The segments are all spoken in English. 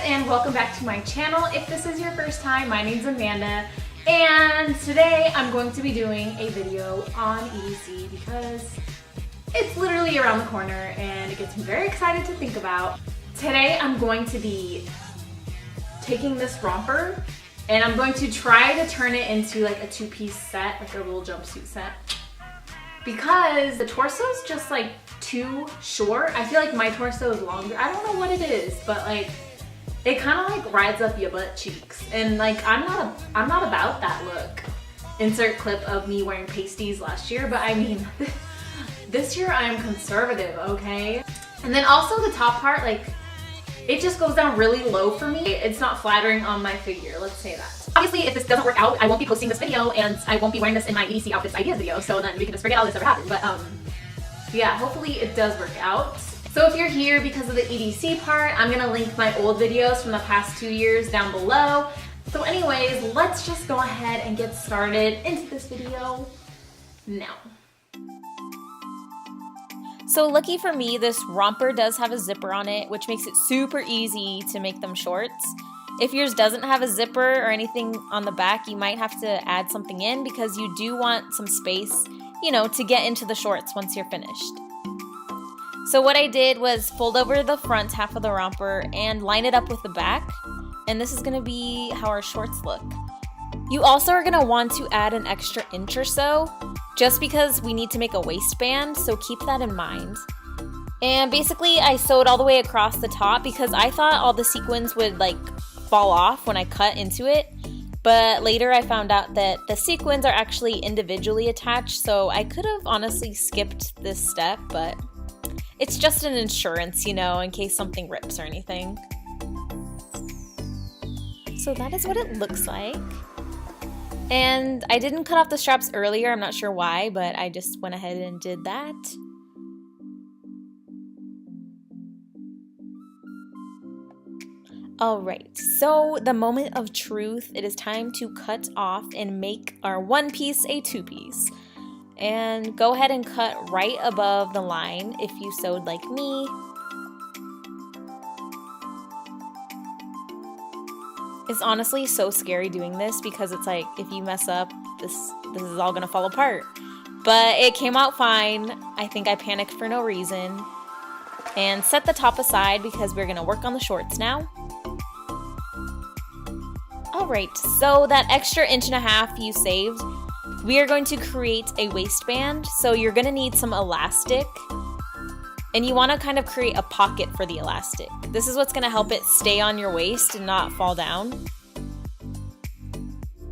and welcome back to my channel. If this is your first time, my name's Amanda, and today I'm going to be doing a video on EDC because it's literally around the corner and it gets me very excited to think about. Today I'm going to be taking this romper and I'm going to try to turn it into like a two-piece set, like a little jumpsuit set. Because the torso is just like too short. I feel like my torso is longer. I don't know what it is, but like it kind of like rides up your butt cheeks. And like I'm not about that look. Insert clip of me wearing pasties last year, but I mean this year I am conservative, okay? And then also the top part, like it just goes down really low for me. It's not flattering on my figure, let's say that. Obviously, if this doesn't work out, I won't be posting this video and I won't be wearing this in my EDC outfits ideas video, so then we can just forget all this ever happened. But yeah, hopefully it does work out. So if you're here because of the EDC part, I'm gonna link my old videos from the past 2 years down below. So anyways, let's just go ahead and get started into this video now. So lucky for me, this romper does have a zipper on it, which makes it super easy to make them shorts. If yours doesn't have a zipper or anything on the back, you might have to add something in because you do want some space, you know, to get into the shorts once you're finished. So what I did was fold over the front half of the romper and line it up with the back. And this is gonna be how our shorts look. You also are gonna want to add an extra inch or so, just because we need to make a waistband, so keep that in mind. And basically I sewed all the way across the top because I thought all the sequins would like fall off when I cut into it. But later I found out that the sequins are actually individually attached, so I could have honestly skipped this step, but it's just an insurance, you know, in case something rips or anything. So that is what it looks like. And I didn't cut off the straps earlier, I'm not sure why, but I just went ahead and did that. Alright, so the moment of truth, it is time to cut off and make our one piece a two-piece. And go ahead and cut right above the line if you sewed like me. It's honestly so scary doing this because it's like if you mess up, this is all gonna fall apart. But it came out fine. I think I panicked for no reason. And set the top aside because we're gonna work on the shorts now. Alright, so that extra 1.5 inches you saved, we are going to create a waistband. So you're gonna need some elastic. And you want to kind of create a pocket for the elastic. This is what's going to help it stay on your waist and not fall down.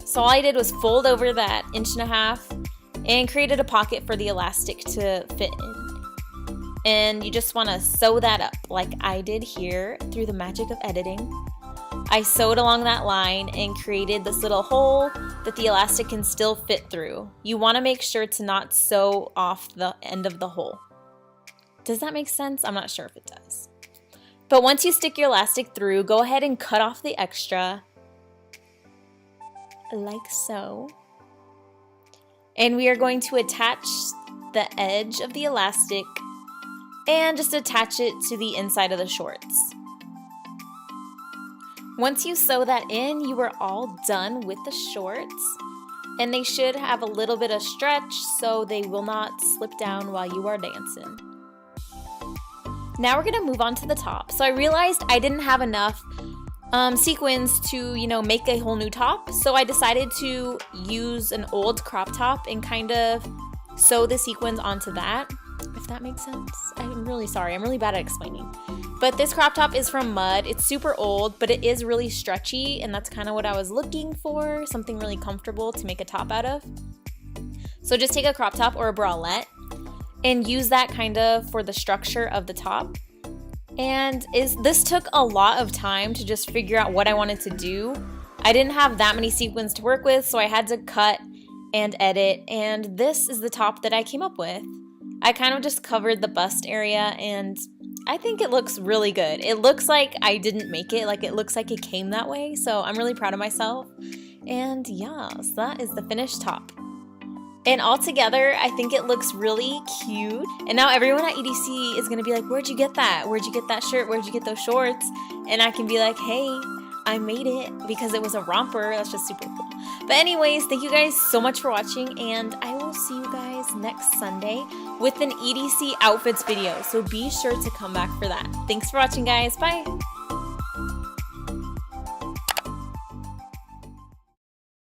So all I did was fold over that 1.5 inches and created a pocket for the elastic to fit in. And you just want to sew that up like I did here through the magic of editing. I sewed along that line and created this little hole that the elastic can still fit through. You want to make sure to not sew off the end of the hole. Does that make sense? I'm not sure if it does. But once you stick your elastic through, go ahead and cut off the extra, like so. And we are going to attach the edge of the elastic and just attach it to the inside of the shorts. Once you sew that in, you are all done with the shorts. And they should have a little bit of stretch so they will not slip down while you are dancing. Now we're gonna move on to the top. So I realized I didn't have enough sequins to, you know, make a whole new top. So I decided to use an old crop top and kind of sew the sequins onto that, if that makes sense. I'm really sorry, I'm really bad at explaining. But this crop top is from Mud. It's super old, but it is really stretchy, and that's kind of what I was looking for, something really comfortable to make a top out of. So just take a crop top or a bralette and use that kind of for the structure of the top. And this took a lot of time to just figure out what I wanted to do. I didn't have that many sequins to work with, so I had to cut and edit, and this is the top that I came up with. I kind of just covered the bust area, and I think it looks really good. It looks like I didn't make it, like it looks like it came that way, so I'm really proud of myself. And yeah, so that is the finished top. And all together, I think it looks really cute. And now everyone at EDC is gonna be like, where'd you get that? Where'd you get that shirt? Where'd you get those shorts? And I can be like, hey, I made it because it was a romper. That's just super cool. But anyways, thank you guys so much for watching, and I will see you guys next Sunday with an EDC outfits video. So be sure to come back for that. Thanks for watching, guys. Bye.